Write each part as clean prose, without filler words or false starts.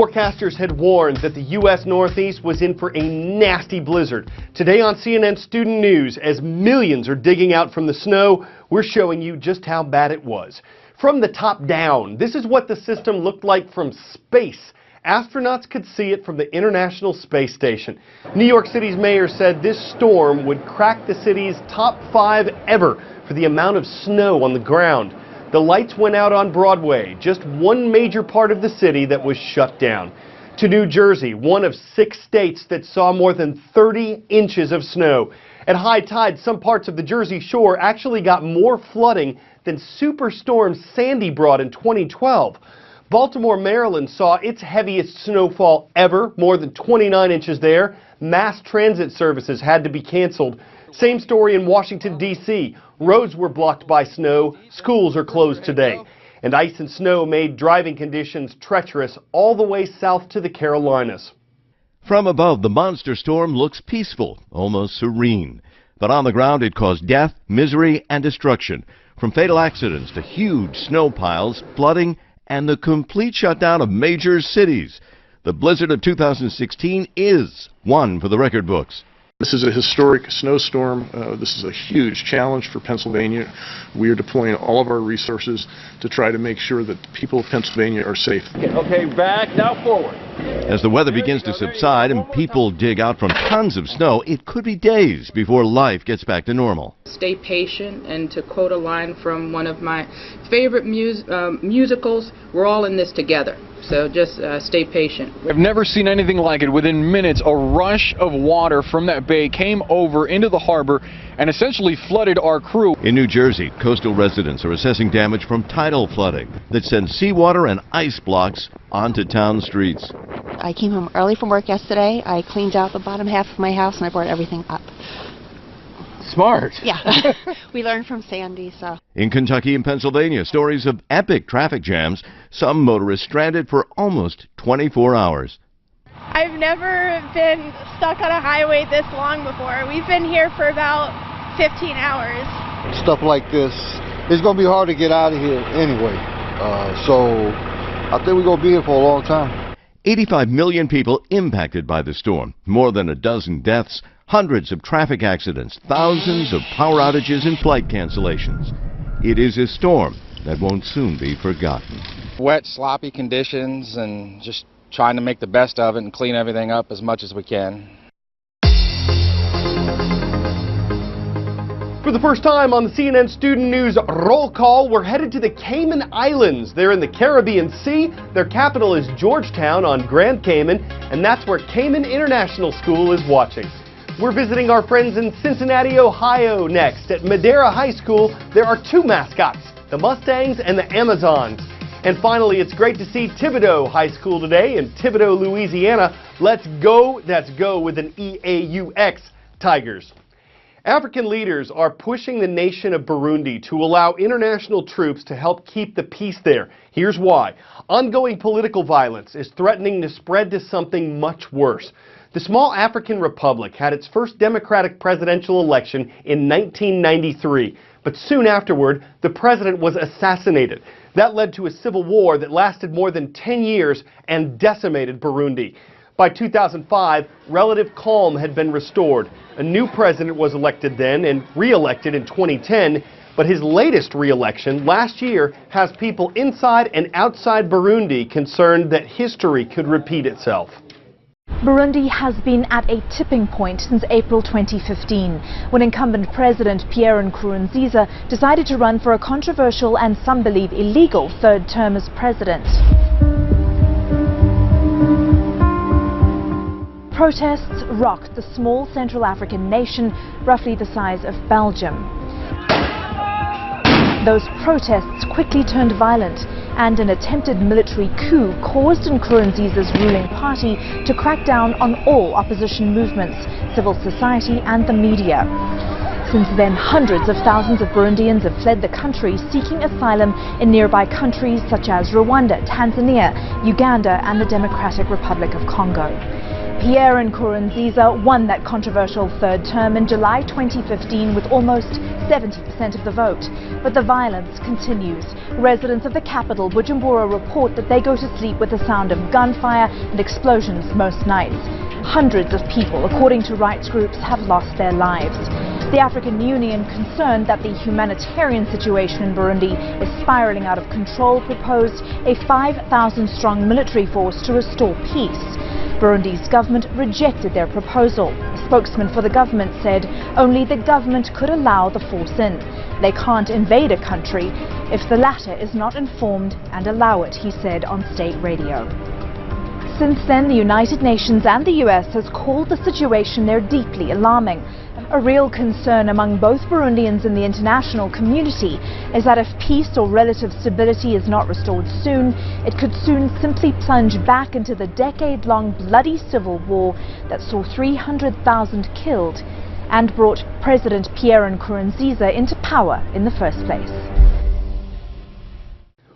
Forecasters had warned that the U.S. Northeast was in for a nasty blizzard. Today on CNN Student News, as millions are digging out from the snow, we're showing you just how bad it was. From the top down, this is what the system looked like from space. Astronauts could see it from the International Space Station. New York City's mayor said this storm would crack the city's top 5 ever for the amount of snow on the ground. The lights went out on Broadway, just one major part of the city that was shut down. To New Jersey, one of 6 states that saw more than 30 inches of snow. At high tide, some parts of the Jersey Shore actually got more flooding than Superstorm Sandy brought in 2012. Baltimore, Maryland saw its heaviest snowfall ever, more than 29 inches there. Mass transit services had to be canceled. Same story in Washington, D.C. Roads were blocked by snow. Schools are closed today. And ice and snow made driving conditions treacherous all the way south to the Carolinas. From above, the monster storm looks peaceful, almost serene. But on the ground, it caused death, misery, and destruction. From fatal accidents to huge snow piles, flooding, and the complete shutdown of major cities. The blizzard of 2016 is one for the record books. This is a historic snowstorm. This is a huge challenge for Pennsylvania. We are deploying all of our resources to try to make sure that the people of Pennsylvania are safe. Okay, back, now forward. As the weather begins to subside and people dig out from tons of snow, it could be days before life gets back to normal. Stay patient, and to quote a line from one of my favorite musicals, we're all in this together. So just stay patient. I've never seen anything like it. Within minutes, a rush of water from that bay came over into the harbor and essentially flooded our crew. In New Jersey, coastal residents are assessing damage from tidal flooding that sends seawater and ice blocks onto town streets. I came home early from work yesterday. I cleaned out the bottom half of my house and I brought everything up. Smart. Yeah. We learned from Sandy, so. In Kentucky and Pennsylvania, stories of epic traffic jams, some motorists stranded for almost 24 hours. I've never been stuck on a highway this long before. We've been here for about 15 hours. Stuff like this, it's going to be hard to get out of here anyway. So I think we're going to be here for a long time. 85 million people impacted by the storm, more than a dozen deaths, hundreds of traffic accidents, thousands of power outages and flight cancellations. It is a storm that won't soon be forgotten. Wet, sloppy conditions, and just trying to make the best of it and clean everything up as much as we can. For the first time on the CNN Student News Roll Call, we're headed to the Cayman Islands. They're in the Caribbean Sea. Their capital is Georgetown on Grand Cayman, and that's where Cayman International School is watching. We're visiting our friends in Cincinnati, Ohio next. At Madera High School, there are 2 mascots, the Mustangs and the Amazons. And finally, it's great to see Thibodaux High School today in Thibodaux, Louisiana. Let's go with an EAUX, Tigers. African leaders are pushing the nation of Burundi to allow international troops to help keep the peace there. Here's why. Ongoing political violence is threatening to spread to something much worse. The small African republic had its first democratic presidential election in 1993, but soon afterward, the president was assassinated. That led to a civil war that lasted more than 10 years and decimated Burundi. By 2005, relative calm had been restored. A new president was elected then and re-elected in 2010, but his latest re-election last year has people inside and outside Burundi concerned that history could repeat itself. Burundi has been at a tipping point since April 2015, when incumbent President Pierre Nkurunziza decided to run for a controversial and some believe illegal third term as president. Protests rocked the small Central African nation, roughly the size of Belgium. Those protests quickly turned violent, and an attempted military coup caused Nkurunziza's ruling party to crack down on all opposition movements, civil society and the media. Since then, hundreds of thousands of Burundians have fled the country seeking asylum in nearby countries such as Rwanda, Tanzania, Uganda and the Democratic Republic of Congo. Pierre Nkurunziza won that controversial third term in July 2015 with almost 70% of the vote. But the violence continues. Residents of the capital, Bujumbura, report that they go to sleep with the sound of gunfire and explosions most nights. Hundreds of people, according to rights groups, have lost their lives. The African Union, concerned that the humanitarian situation in Burundi is spiraling out of control, proposed a 5,000-strong military force to restore peace. Burundi's government rejected their proposal. A spokesman for the government said only the government could allow the force in. They can't invade a country if the latter is not informed and allow it, he said on state radio. Since then, the United Nations and the US has called the situation there deeply alarming. A real concern among both Burundians and the international community is that if peace or relative stability is not restored soon, it could soon simply plunge back into the decade-long bloody civil war that saw 300,000 killed and brought President Pierre Nkurunziza into power in the first place.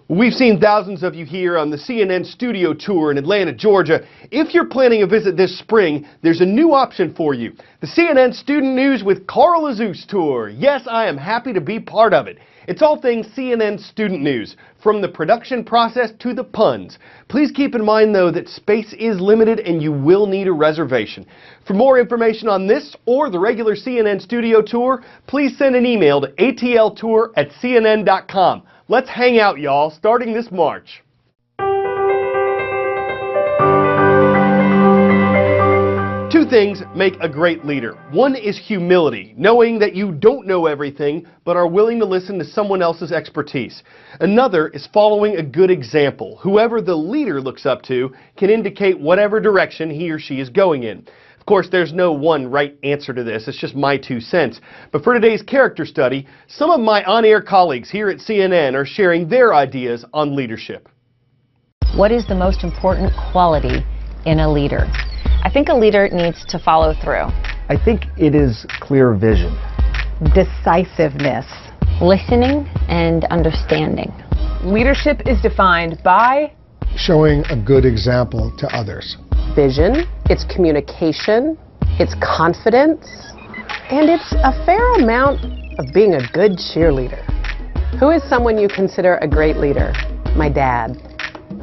We've seen thousands of you here on the CNN studio tour in Atlanta, Georgia. If you're planning a visit this spring, there's a new option for you. The CNN Student News with Carl AZUZ tour. Yes, I am happy to be part of it. It's all things CNN Student News, from the production process to the puns. Please keep in mind, though, that space is limited and you will need a reservation. For more information on this or the regular CNN studio tour, please send an email to atltour@cnn.com. Let's hang out, y'all, starting this March. Two things make a great leader. One is humility, knowing that you don't know everything, but are willing to listen to someone else's expertise. Another is following a good example. Whoever the leader looks up to can indicate whatever direction he or she is going in. Of course, there's no one right answer to this. It's just my 2 cents. But for today's character study, some of my on-air colleagues here at CNN are sharing their ideas on leadership. What is the most important quality in a leader? I think a leader needs to follow through. I think it is clear vision. Decisiveness. Listening and understanding. Leadership is defined by showing a good example to others. Vision, it's communication, it's confidence, and it's a fair amount of being a good cheerleader. Who is someone you consider a great leader? My dad.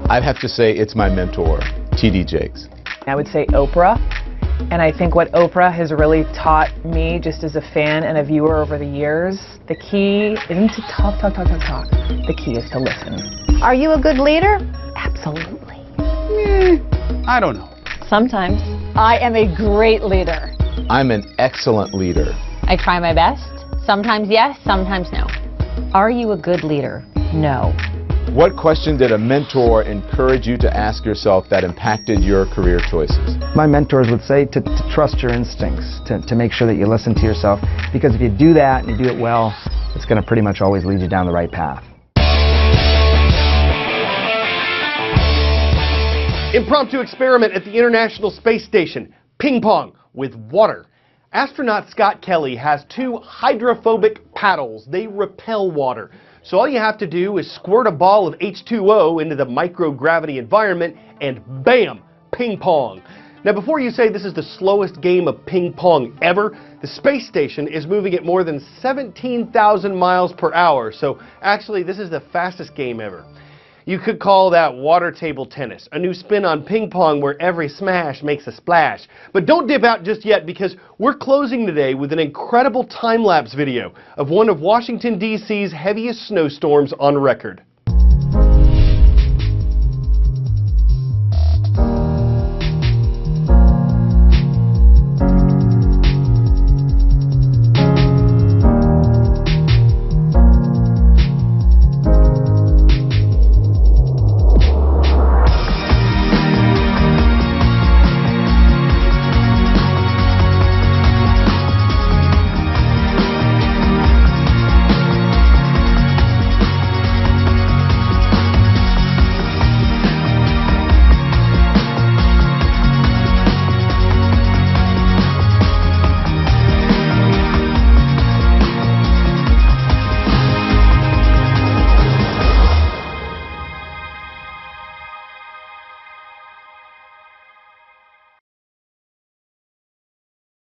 I'd have to say it's my mentor, T.D. Jakes. I would say Oprah, and I think what Oprah has really taught me, just as a fan and a viewer over the years, the key isn't to talk. The key is to listen. Are you a good leader? Absolutely. I don't know. Sometimes. I am a great leader. I'm an excellent leader. I try my best. Sometimes yes, sometimes no. Are you a good leader? No. What question did a mentor encourage you to ask yourself that impacted your career choices? My mentors would say to trust your instincts, to make sure that you listen to yourself, because if you do that and you do it well, it's going to pretty much always lead you down the right path. Impromptu experiment at the International Space Station. Ping pong with water. Astronaut Scott Kelly has 2 hydrophobic paddles. They repel water. So all you have to do is squirt a ball of H2O into the microgravity environment and bam, ping pong. Now before you say this is the slowest game of ping pong ever, the space station is moving at more than 17,000 miles per hour. So actually this is the fastest game ever. You could call that water table tennis, a new spin on ping pong where every smash makes a splash. But don't dip out just yet, because we're closing today with an incredible time-lapse video of one of Washington, D.C.'s heaviest snowstorms on record.